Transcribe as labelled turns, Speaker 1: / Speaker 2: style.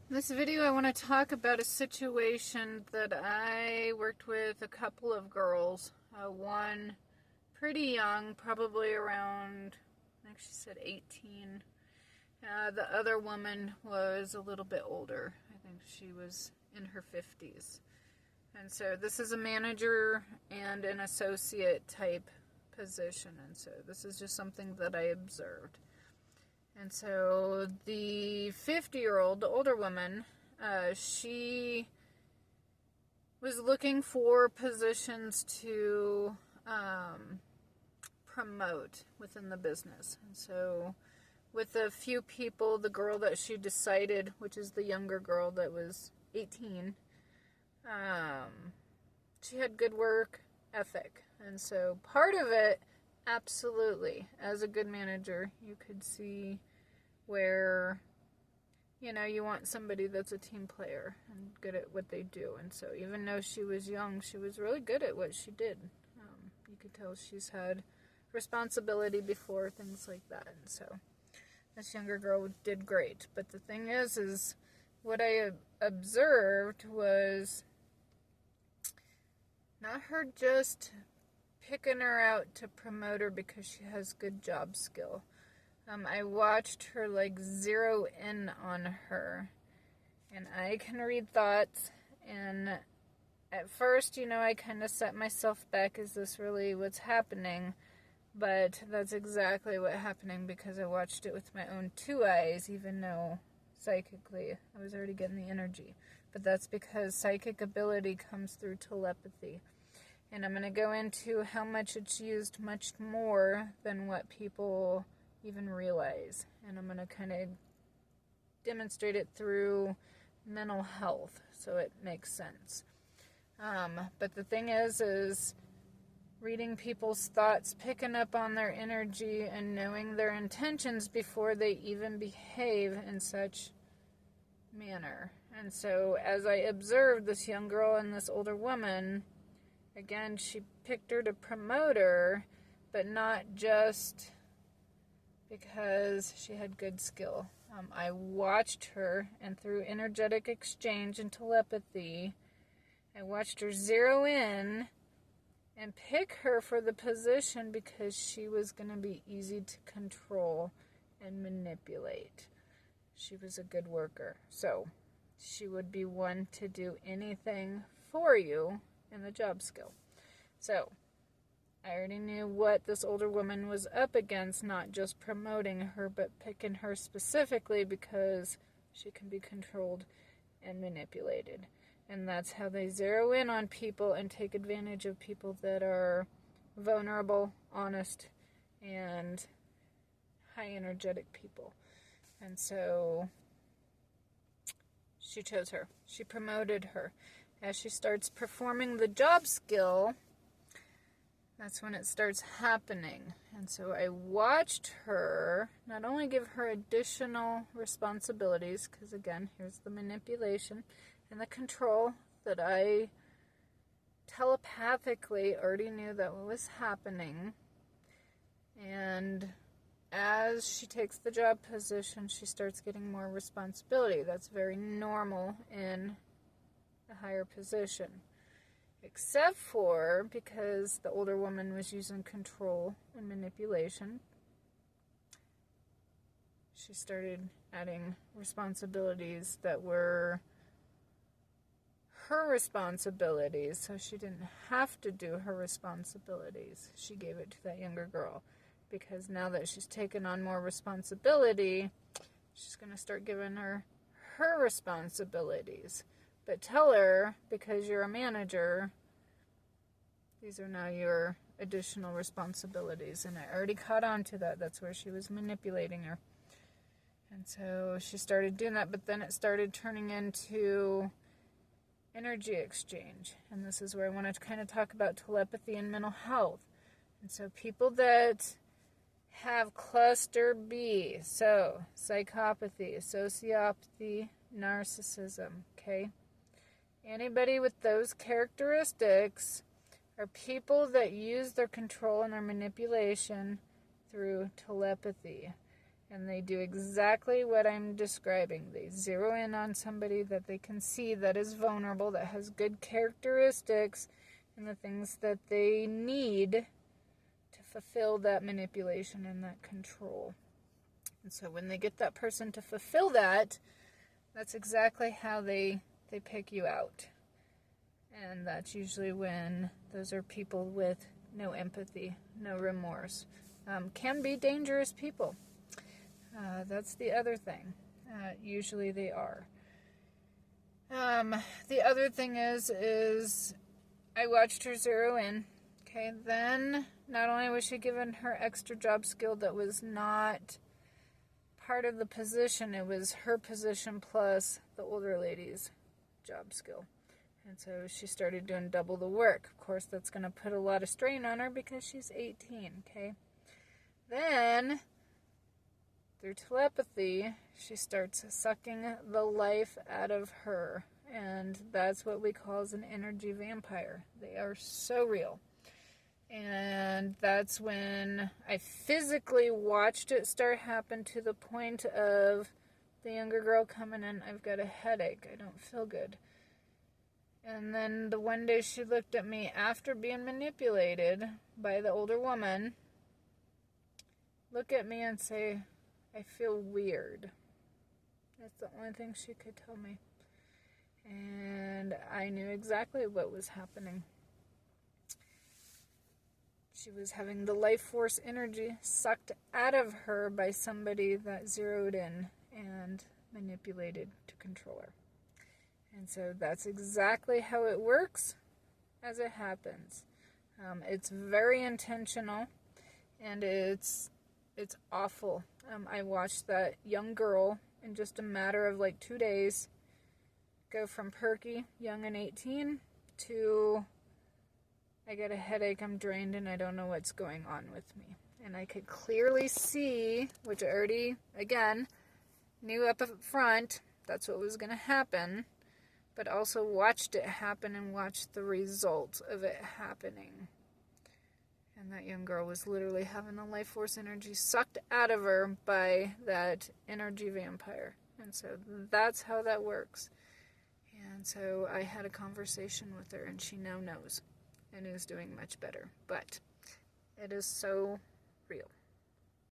Speaker 1: In this video, I want to talk about a situation that I worked with a couple of girls. One pretty young, probably around, I think she said 18. The other woman was a little bit older. I think she was in her 50s. And so this is a manager and an associate type position. And so this is just something that I observed. And so the 50-year-old, the older woman, she was looking for positions to promote within the business. And so with a few people, the girl that she decided, which is the younger girl that was 18, she had good work ethic. And so part of it, absolutely, as a good manager, you could see where, you want somebody that's a team player and good at what they do. And so even though she was young, she was really good at what she did. You could tell she's had responsibility before, things like that. And so this younger girl did great. But the thing is what I observed was not her just picking her out to promote her because she has good job skill. I watched her zero in on her, and I can read thoughts, and at first, I kind of set myself back, is this really what's happening? But that's exactly what happening because I watched it with my own two eyes, even though psychically I was already getting the energy. But that's because psychic ability comes through telepathy. And I'm going to go into how much it's used much more than what people even realize. And I'm going to kind of demonstrate it through mental health so it makes sense. But the thing is reading people's thoughts, picking up on their energy, and knowing their intentions before they even behave in such manner. And so as I observed this young girl and this older woman, again, she picked her to promote her, but not just because she had good skill. I watched her, and through energetic exchange and telepathy, I watched her zero in and pick her for the position because she was going to be easy to control and manipulate. She was a good worker. So she would be one to do anything for you in the job skill. So I already knew what this older woman was up against, not just promoting her, but picking her specifically because she can be controlled and manipulated. And that's how they zero in on people and take advantage of people that are vulnerable, honest, and high energetic people. And so she chose her. She promoted her. As she starts performing the job skill, that's when it starts happening. And so I watched her not only give her additional responsibilities, because again, here's the manipulation and the control that I telepathically already knew that was happening. And as she takes the job position, she starts getting more responsibility. That's very normal in a higher position. Except for because the older woman was using control and manipulation, she started adding responsibilities that were her responsibilities, so she didn't have to do her responsibilities. She gave it to that younger girl because now that she's taken on more responsibility, she's going to start giving her responsibilities. But tell her, because you're a manager, these are now your additional responsibilities. And I already caught on to that. That's where she was manipulating her. And so she started doing that, but then it started turning into energy exchange. And this is where I want to kind of talk about telepathy and mental health. And so people that have cluster B, so psychopathy, sociopathy, narcissism, okay? Anybody with those characteristics are people that use their control and their manipulation through telepathy. And they do exactly what I'm describing. They zero in on somebody that they can see that is vulnerable, that has good characteristics, and the things that they need to fulfill that manipulation and that control. And so when they get that person to fulfill that, that's exactly how they pick you out. And that's usually when those are people with no empathy, no remorse. Can be dangerous people. That's the other thing. Usually they are. The other thing is I watched her zero in. Okay, then not only was she given her extra job skill that was not part of the position, it was her position plus the older lady's job skill. And so she started doing double the work. Of course, that's going to put a lot of strain on her because she's 18, okay? Then, through telepathy, she starts sucking the life out of her. And that's what we call as an energy vampire. They are so real. And that's when I physically watched it start happen, to the point of the younger girl coming in, I've got a headache, I don't feel good. And then the one day she looked at me after being manipulated by the older woman, look at me and say, I feel weird. That's the only thing she could tell me. And I knew exactly what was happening. She was having the life force energy sucked out of her by somebody that zeroed in and manipulated to control her. And so that's exactly how it works as it happens. It's very intentional, and it's awful. I watched that young girl in just a matter of like 2 days go from perky, young and 18, to I get a headache, I'm drained, and I don't know what's going on with me. And I could clearly see, which I already, again, knew up front, that's what was going to happen, but also watched it happen and watched the results of it happening. And that young girl was literally having the life force energy sucked out of her by that energy vampire. And so that's how that works. And so I had a conversation with her, and she now knows and is doing much better. But it is so real.